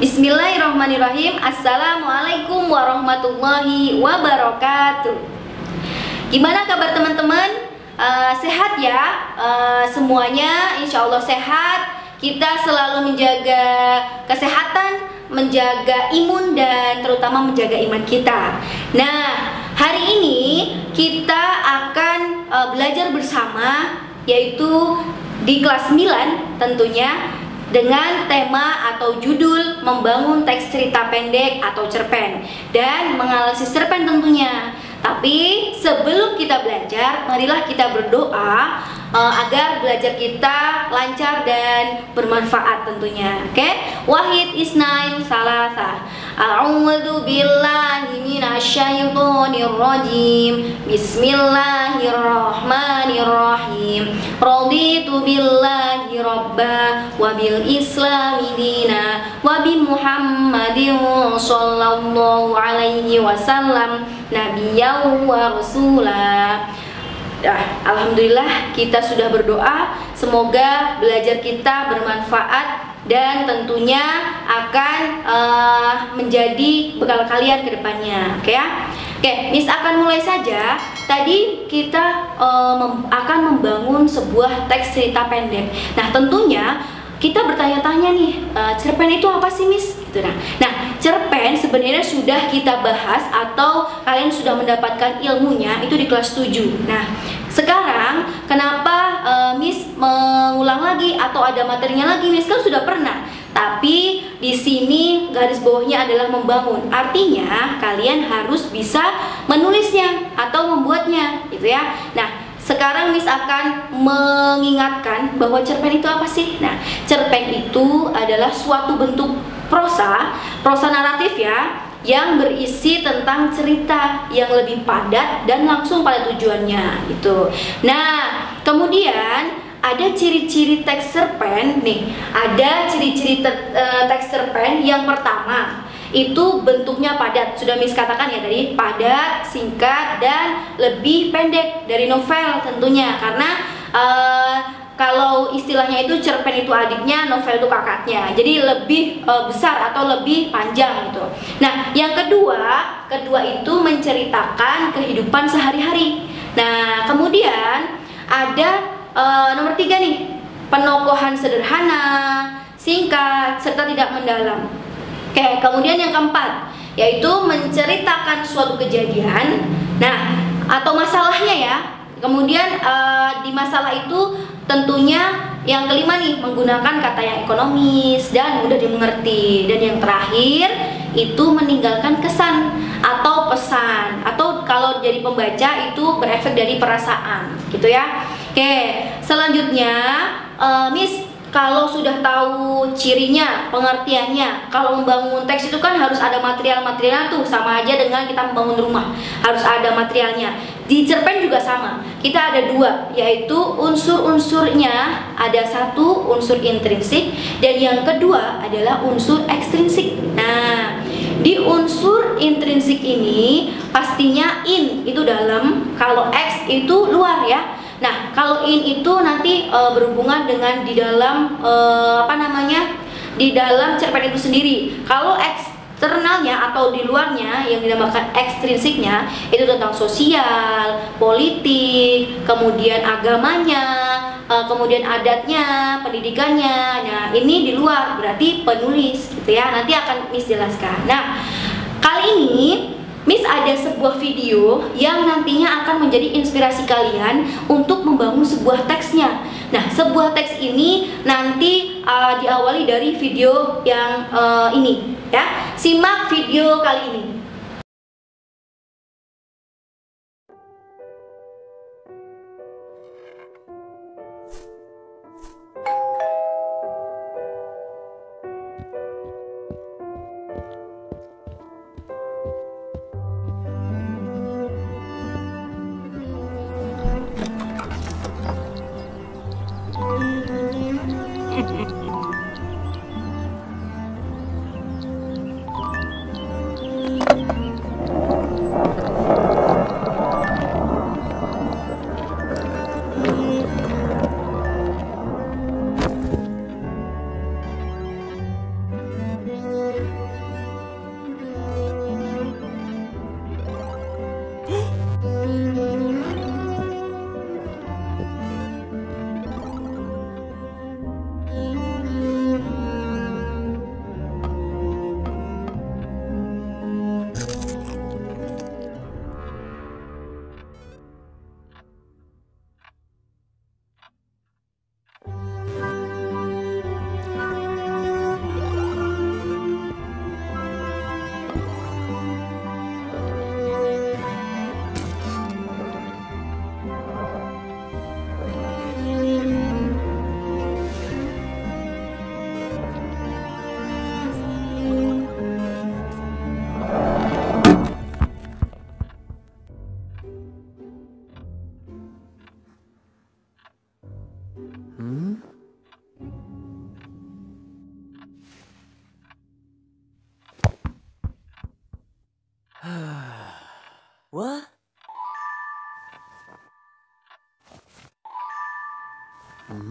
Bismillahirrahmanirrahim. Assalamualaikum warahmatullahi wabarakatuh. Gimana kabar teman-teman? Sehat ya? Semuanya insya Allah sehat. Kita selalu menjaga kesehatan, menjaga imun, dan terutama menjaga iman kita. Nah, hari ini kita akan belajar bersama, yaitu di kelas 9 tentunya, dengan tema atau judul membangun teks cerita pendek atau cerpen dan menganalisis cerpen tentunya. Tapi sebelum kita belajar, marilah kita berdoa agar belajar kita lancar dan bermanfaat tentunya. Oke? Wahid isnain salasa. A'udzu billahi minasyaitonir rajim. Bismillahirrahmanirrahim. Raditu billahi rabba wa bil islami dina wa bi Muhammadin sallallahu alaihi wasallam nabiyyan wa rasulah. Alhamdulillah kita sudah berdoa, semoga belajar kita bermanfaat dan tentunya akan menjadi bekal kalian ke depannya. Oke ya? Oke, Miss akan mulai saja. Tadi kita akan membangun sebuah teks cerita pendek. Nah, tentunya kita bertanya-tanya nih, cerpen itu apa sih, Miss? Gitu nah, cerpen sebenarnya sudah kita bahas atau kalian sudah mendapatkan ilmunya itu di kelas 7. Nah, sekarang kenapa Miss mengulang lagi atau ada materinya lagi? Miss kan sudah pernah. Tapi di sini garis bawahnya adalah membangun. Artinya kalian harus bisa menulisnya atau membuatnya, gitu ya. Nah, sekarang Miss akan mengingatkan bahwa cerpen itu apa sih? Nah, cerpen itu adalah suatu bentuk prosa naratif ya, yang berisi tentang cerita yang lebih padat dan langsung pada tujuannya gitu. Nah, kemudian ada ciri-ciri teks cerpen nih. Ada ciri-ciri teks cerpen. Yang pertama, itu bentuknya padat. Sudah Miss katakan ya tadi, padat, singkat, dan lebih pendek dari novel tentunya. Karena kalau istilahnya itu cerpen itu adiknya, novel itu kakaknya. Jadi lebih besar atau lebih panjang gitu. Nah, yang kedua itu menceritakan kehidupan sehari-hari. Nah, kemudian ada nomor 3 nih, penokohan sederhana, singkat, serta tidak mendalam. Oke, kemudian yang keempat yaitu menceritakan suatu kejadian, nah atau masalahnya ya. Kemudian di masalah itu tentunya yang kelima nih, menggunakan kata yang ekonomis dan mudah dimengerti. Dan yang terakhir itu meninggalkan kesan atau pesan, atau kalau jadi pembaca itu berefek dari perasaan gitu ya. Oke, selanjutnya Miss kalau sudah tahu cirinya, pengertiannya, kalau membangun teks itu kan harus ada material-materialnya tuh, sama aja dengan kita membangun rumah, harus ada materialnya. Di cerpen juga sama, kita ada 2, yaitu unsur-unsurnya. Ada 1 unsur intrinsik dan yang kedua adalah unsur ekstrinsik. Nah, di unsur intrinsik ini pastinya in itu dalam, kalau X itu luar ya. Nah, kalau in itu nanti berhubungan dengan di dalam di dalam cerpen itu sendiri. Kalau eksternalnya atau di luarnya yang dinamakan ekstrinsiknya itu tentang sosial, politik, kemudian agamanya, kemudian adatnya, pendidikannya. Nah, ini di luar berarti penulis gitu ya. Nanti akan Miss jelaskan. Nah, kali ini Miss ada sebuah video yang nantinya akan menjadi inspirasi kalian untuk membangun sebuah teksnya. Nah, sebuah teks ini nanti diawali dari video yang ini ya. Simak video kali ini. Nah,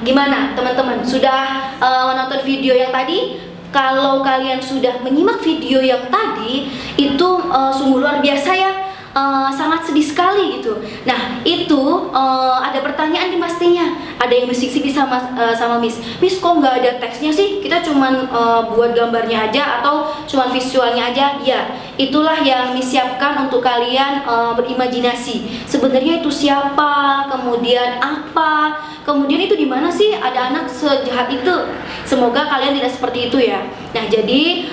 gimana teman-teman? Sudah menonton video yang tadi? Kalau kalian sudah menyimak video yang tadi, itu sungguh luar biasa ya. Sangat sedih sekali gitu. Nah, itu ada pertanyaan nih pastinya. Ada yang bisik-bisik sama Miss. Miss, kok nggak ada teksnya sih? Kita cuman buat gambarnya aja atau cuman visualnya aja? Ya, itulah yang Miss siapkan untuk kalian berimajinasi. Sebenarnya itu siapa? Kemudian apa? Kemudian itu di mana sih ada anak sejahat itu? Semoga kalian tidak seperti itu ya. Nah, jadi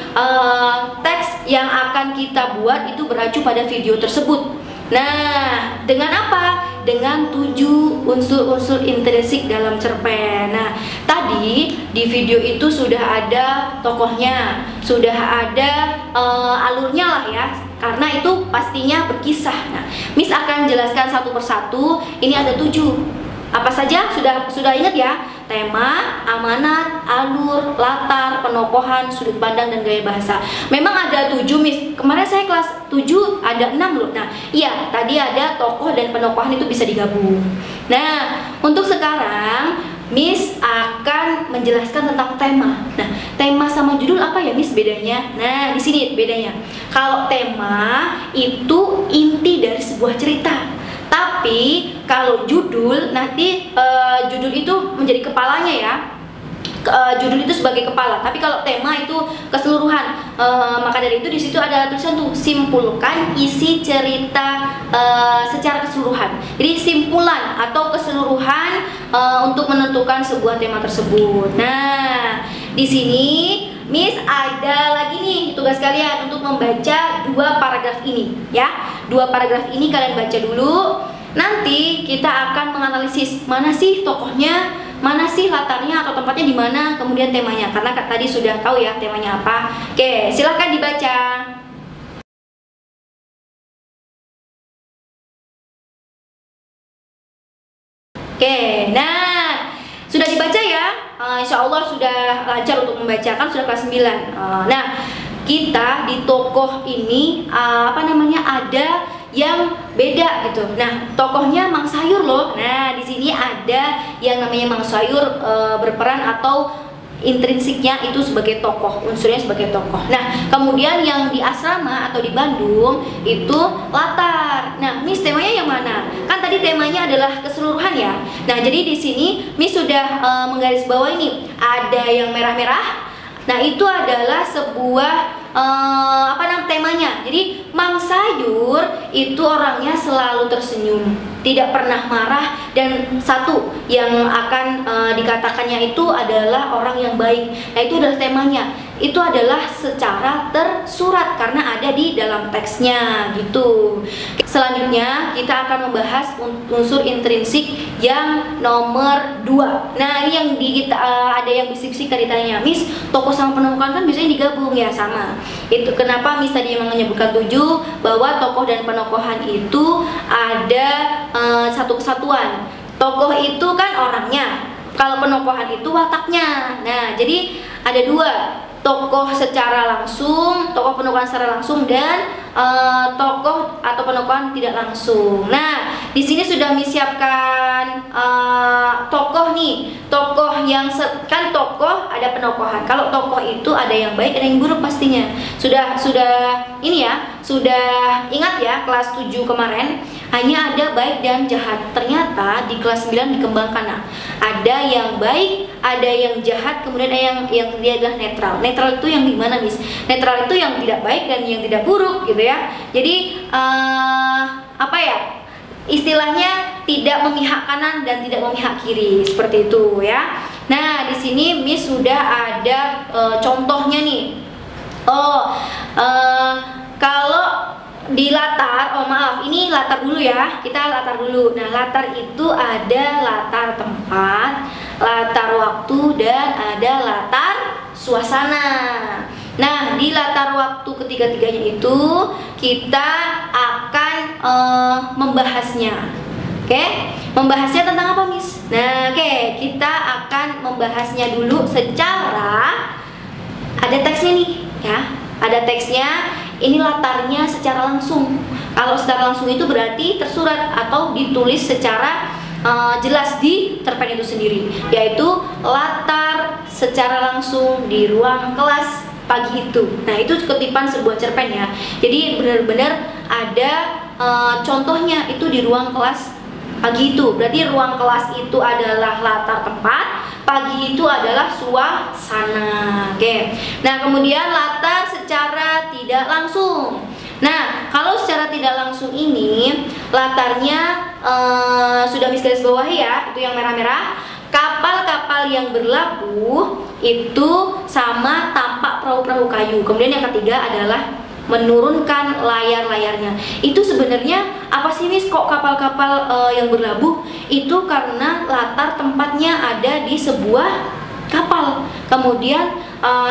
teks yang akan kita buat itu beraju pada video tersebut. Nah, dengan apa? Dengan 7 unsur-unsur intrinsik dalam cerpen. Nah, tadi di video itu sudah ada tokohnya, sudah ada alurnya lah ya. Karena itu pastinya berkisah. Nah, Miss akan jelaskan satu persatu. Ini ada 7. Apa saja? Sudah ingat ya? Tema, amanat, alur, latar, penokohan, sudut pandang, dan gaya bahasa. Memang ada 7, Miss. Kemarin saya kelas 7 ada 6 loh. Nah, iya, tadi ada tokoh dan penokohan itu bisa digabung. Nah, untuk sekarang Miss akan menjelaskan tentang tema. Nah, tema sama judul apa ya, Miss, bedanya? Nah, di sini bedanya. Kalau tema itu inti dari sebuah cerita. Tapi kalau judul nanti judul itu menjadi kepalanya ya. Judul itu sebagai kepala. Tapi kalau tema itu keseluruhan. Maka dari itu di situ ada tulisan tuh, simpulkan isi cerita secara keseluruhan. Jadi simpulan atau keseluruhan untuk menentukan sebuah tema tersebut. Nah, di sini Miss ada lagi nih tugas kalian untuk membaca 2 paragraf ini ya. 2 paragraf ini kalian baca dulu. Nanti kita akan menganalisis mana sih tokohnya, mana sih latarnya atau tempatnya di mana, kemudian temanya. Karena tadi sudah tahu ya temanya apa. Oke, silahkan dibaca. Oke, nah sudah dibaca ya. Insya Allah sudah lancar untuk membacakan, sudah kelas 9. Nah, kita di tokoh ini ada yang beda gitu. Nah, tokohnya Mang Sayur loh. Nah, di sini ada yang namanya Mang Sayur berperan atau intrinsiknya itu sebagai tokoh, unsurnya sebagai tokoh. Nah, kemudian yang di asrama atau di Bandung itu latar. Nah, Miss temanya yang mana? Kan tadi temanya adalah keseluruhan ya. Nah, jadi di sini Miss sudah menggarisbawahi ini. Ada yang merah-merah, Nah, itu adalah sebuah temanya. Jadi Mang Sayur itu orangnya selalu tersenyum, tidak pernah marah, dan satu yang akan dikatakannya itu adalah orang yang baik. Nah, itu adalah temanya. Itu adalah secara tersurat karena ada di dalam teksnya gitu. Selanjutnya kita akan membahas unsur intrinsik yang nomor 2. Nah, ini yang ada yang bisik-bisik tadi tanya, Miss, tokoh sama penokohan kan biasanya digabung ya, sama. Itu kenapa Miss tadi memang menyebutkan 7 bahwa tokoh dan penokohan itu ada satu kesatuan. Tokoh itu kan orangnya, kalau penokohan itu wataknya. Nah, jadi ada 2. Tokoh secara langsung, tokoh penokohan secara langsung, dan tokoh atau penokohan tidak langsung. Nah, di sini sudah disiapkan tokoh nih, tokoh yang kan tokoh ada penokohan. Kalau tokoh itu ada yang baik, ada yang buruk pastinya. Sudah ini ya, sudah ingat ya kelas 7 kemarin hanya ada baik dan jahat. Ternyata di kelas 9 dikembangkan. Nah, ada yang baik, ada yang jahat, kemudian ada yang dia adalah netral. Netral itu yang gimana, Miss? Netral itu yang tidak baik dan yang tidak buruk gitu ya. Jadi istilahnya tidak memihak kanan dan tidak memihak kiri, seperti itu ya. Nah, di sini Miss sudah ada contohnya nih. Kalau di latar, ini latar dulu ya, kita latar dulu. Nah, latar itu ada latar tempat, latar waktu, dan ada latar suasana. Nah, di latar waktu ketiga-tiganya itu kita akan membahasnya. Oke? Membahasnya tentang apa, Miss? Nah, kita akan membahasnya dulu secara ada teksnya nih ya. Ada teksnya. Ini latarnya secara langsung. Kalau secara langsung itu berarti tersurat atau ditulis secara jelas di cerpen itu sendiri, yaitu latar secara langsung di ruang kelas pagi itu. Nah, itu kutipan sebuah cerpen ya. Jadi benar-benar ada contohnya itu di ruang kelas pagi itu. Berarti ruang kelas itu adalah latar tempat, pagi itu adalah suasana. Oke. Nah, kemudian latar secara tidak langsung. Nah, kalau secara tidak langsung ini latarnya sudah Miss garis bawahi ya, itu yang merah-merah. Kapal-kapal yang berlabuh itu sama tampak perahu-perahu kayu. Kemudian yang ketiga adalah menurunkan layar-layarnya. Itu sebenarnya apa sih, Miss? Kok kapal-kapal yang berlabuh? Itu karena latar tempatnya ada di sebuah kapal. Kemudian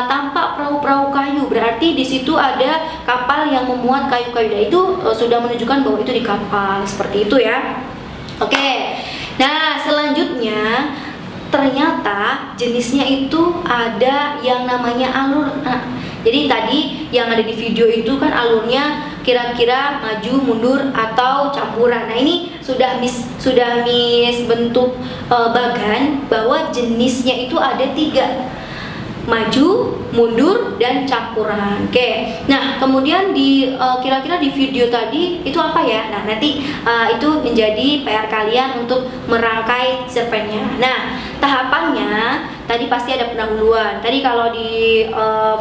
tampak perahu-perahu kayu, berarti di situ ada kapal yang memuat kayu-kayu. Dan itu sudah menunjukkan bahwa itu di kapal, seperti itu ya. Oke. Nah, selanjutnya ternyata jenisnya itu ada yang namanya alur. Nah, jadi tadi yang ada di video itu kan alurnya kira-kira maju, mundur, atau campuran. Nah, ini sudah Miss bentuk bagan bahwa jenisnya itu ada 3. Maju, mundur, dan campuran. Oke. Nah, kemudian di kira-kira di video tadi itu apa ya? Nah, nanti itu menjadi PR kalian untuk merangkai cerpennya. Nah, tahapannya tadi pasti ada pendahuluan. Tadi kalau di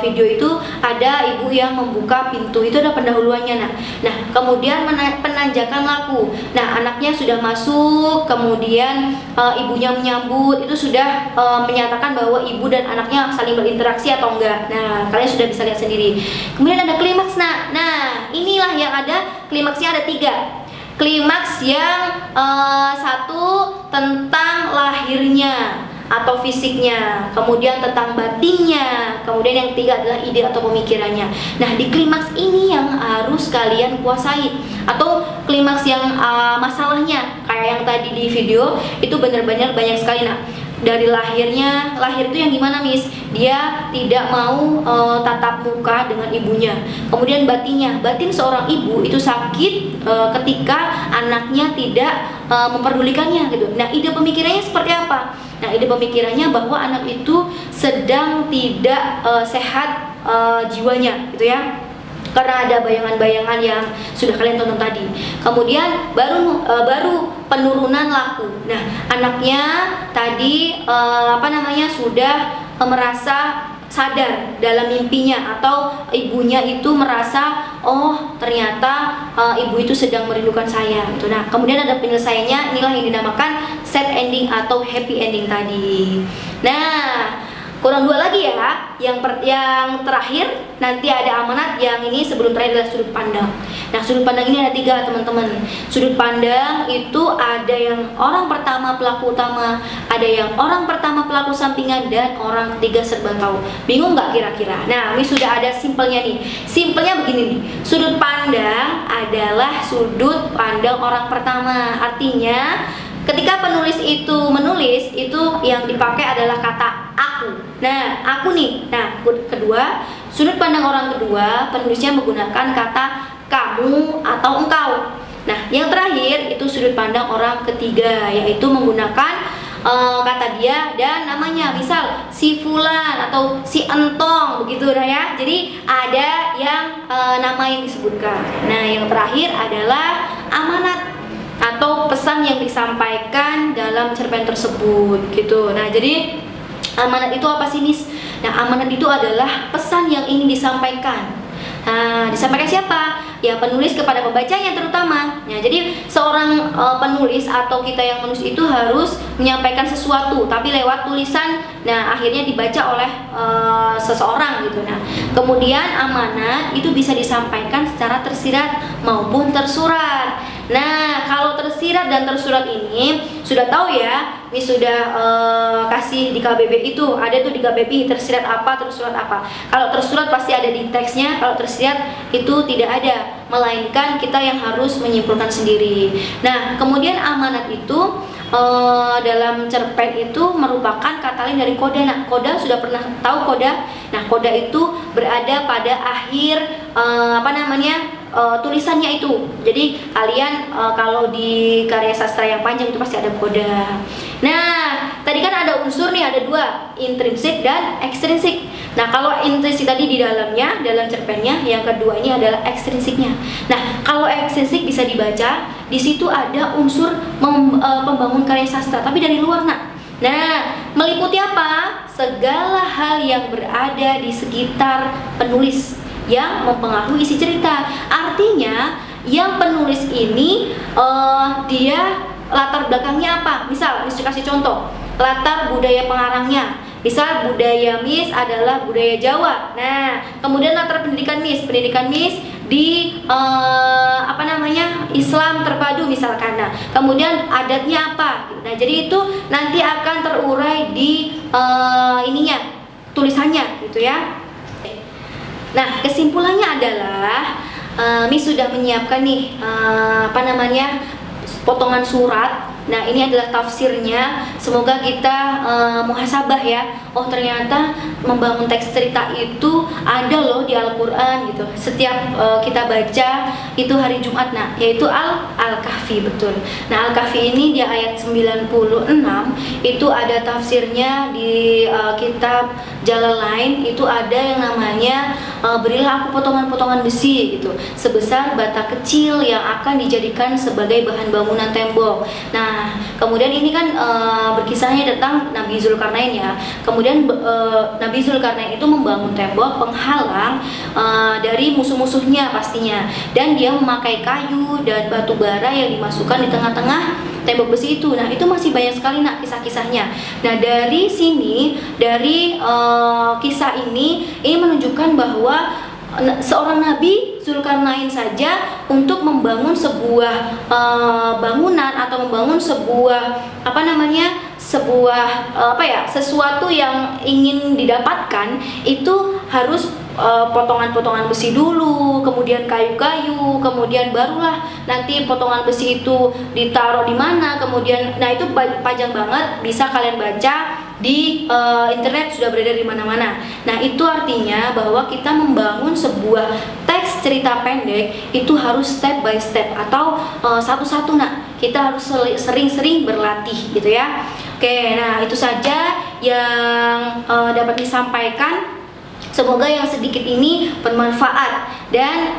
video itu ada ibu yang membuka pintu, itu ada pendahuluannya. Nah, kemudian penanjakan laku. Nah, anaknya sudah masuk, kemudian ibunya menyambut, itu sudah menyatakan bahwa ibu dan anaknya saling berinteraksi atau enggak. Nah, kalian sudah bisa lihat sendiri. Kemudian ada klimaks. Nah, inilah yang ada klimaksnya, ada 3. Klimaks yang satu tentang lahirnya atau fisiknya, kemudian tentang batinnya, kemudian yang ketiga adalah ide atau pemikirannya. Nah, di klimaks ini yang harus kalian kuasai, atau klimaks yang masalahnya kayak yang tadi di video itu benar-benar banyak sekali. Nah, dari lahirnya, lahir itu yang gimana, Miss? Dia tidak mau tatap muka dengan ibunya. Kemudian batinnya, batin seorang ibu itu sakit ketika anaknya tidak memperdulikannya gitu. Nah, ide pemikirannya seperti apa? Nah, ide pemikirannya bahwa anak itu sedang tidak sehat jiwanya gitu ya, karena ada bayangan-bayangan yang sudah kalian tonton tadi. Kemudian baru penurunan laku. Nah, anaknya tadi sudah merasa sadar dalam mimpinya, atau ibunya itu merasa oh ternyata ibu itu sedang merindukan saya gitu. Nah kemudian ada penyelesaiannya, inilah yang dinamakan sad ending atau happy ending tadi. Nah kurang 2 lagi ya, yang terakhir nanti ada amanat, yang ini sebelum terakhir adalah sudut pandang. Nah sudut pandang ini ada 3 teman-teman. Sudut pandang itu ada yang orang pertama pelaku utama, ada yang orang pertama pelaku sampingan, dan orang ketiga serba tahu. Bingung nggak kira-kira? Nah ini sudah ada simpelnya nih. Simpelnya begini nih, sudut pandang adalah sudut pandang orang pertama. Artinya ketika penulis itu menulis, itu yang dipakai adalah kata aku. Nah, aku nih. Nah, kedua, sudut pandang orang kedua, penulisnya menggunakan kata kamu atau engkau. Nah, yang terakhir itu sudut pandang orang ketiga, yaitu menggunakan kata dia dan namanya. Misal si fulan atau si entong begitu nah ya. Jadi ada yang nama yang disebutkan. Nah, yang terakhir adalah amanat atau pesan yang disampaikan dalam cerpen tersebut gitu. Nah jadi amanat itu apa sih Miss? Nah amanat itu adalah pesan yang ingin disampaikan. Nah disampaikan siapa? Ya penulis kepada pembacanya terutama. Nah jadi seorang penulis atau kita yang menulis itu harus menyampaikan sesuatu tapi lewat tulisan. Nah akhirnya dibaca oleh seseorang gitu. Nah kemudian amanat itu bisa disampaikan secara tersirat maupun tersurat. Nah kalau tersirat dan tersurat ini sudah tahu ya, ini sudah kasih di KBB itu ada tuh di KBB tersirat apa, tersurat apa. Kalau tersurat pasti ada di teksnya, kalau tersirat itu tidak ada, melainkan kita yang harus menyimpulkan sendiri. Nah kemudian amanat itu dalam cerpen itu merupakan kata lain dari koda. Nah koda sudah pernah tahu koda? Nah koda itu berada pada akhir tulisannya itu. Jadi kalian kalau di karya sastra yang panjang itu pasti ada koda. Nah tadi kan ada unsur nih, ada 2, intrinsik dan ekstrinsik. Nah kalau intrinsik tadi di dalamnya, dalam cerpennya, yang kedua ini adalah ekstrinsiknya. Nah kalau ekstrinsik bisa dibaca di situ ada unsur pembangun karya sastra tapi dari luar nak. Nah meliputi apa? Segala hal yang berada di sekitar penulis yang mempengaruhi isi cerita. Artinya yang penulis ini dia latar belakangnya apa? Misal, Miss kasih contoh, latar budaya pengarangnya. Misal budaya Miss adalah budaya Jawa. Nah, kemudian latar pendidikan Miss di Islam terpadu misalkan. Nah, kemudian adatnya apa? Nah, jadi itu nanti akan terurai di tulisannya gitu ya. Nah, kesimpulannya adalah Miss sudah menyiapkan nih potongan surat. Nah ini adalah tafsirnya. Semoga kita muhasabah ya. Oh ternyata membangun teks cerita itu ada loh di Al-Quran gitu. Setiap kita baca itu hari Jumat, nah yaitu Al-Kahfi, betul. Nah Al-Kahfi ini di ayat 96 itu ada tafsirnya. Di kitab Jalalain itu ada yang namanya berilah aku potongan-potongan besi gitu, sebesar bata kecil yang akan dijadikan sebagai bahan bangunan tembok. Nah kemudian ini kan berkisahnya tentang Nabi Zulkarnain ya. Kemudian Nabi Zulkarnain itu membangun tembok penghalang dari musuh-musuhnya pastinya, dan dia memakai kayu dan batu bara yang dimasukkan di tengah-tengah tembok besi itu. Nah itu masih banyak sekali nak kisah-kisahnya. Nah dari sini, dari kisah ini menunjukkan bahwa seorang Nabi Zulkarnain saja untuk membangun sebuah bangunan atau membangun sebuah sesuatu yang ingin didapatkan itu harus potongan-potongan besi dulu, kemudian kayu-kayu, kemudian barulah nanti potongan besi itu ditaruh di mana, kemudian nah itu panjang banget, bisa kalian baca di internet, sudah beredar di mana-mana. Nah itu artinya bahwa kita membangun sebuah teks cerita pendek itu harus step by step atau satu-satu nak. Kita harus sering-sering berlatih gitu ya. Oke, nah itu saja yang dapat disampaikan. Semoga yang sedikit ini bermanfaat, dan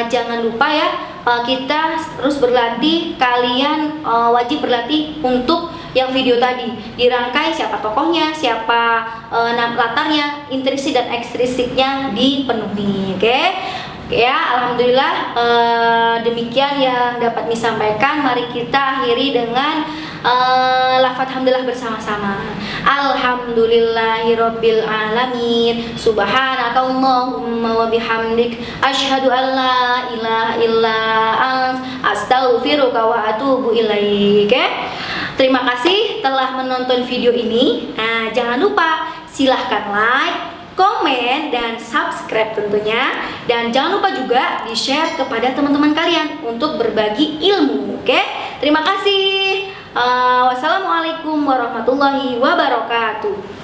jangan lupa ya kita terus berlatih. Kalian wajib berlatih untuk yang video tadi, dirangkai siapa tokohnya, siapa latarnya, intrinsik dan ekstrinstiknya dipenuhi. Oke? Ya, alhamdulillah demikian yang dapat disampaikan. Mari kita akhiri dengan lafaz hamdalah bersama-sama. Alhamdulillahirabbil alamin. Subhanakallahumma wa bihamdik asyhadu an la ilaha illa ant astaghfiruka wa atubu ilaik. Terima kasih telah menonton video ini. Nah, jangan lupa silahkan like, komen, dan subscribe tentunya. Dan jangan lupa juga di-share kepada teman-teman kalian untuk berbagi ilmu. Oke? Terima kasih. Wassalamualaikum warahmatullahi wabarakatuh.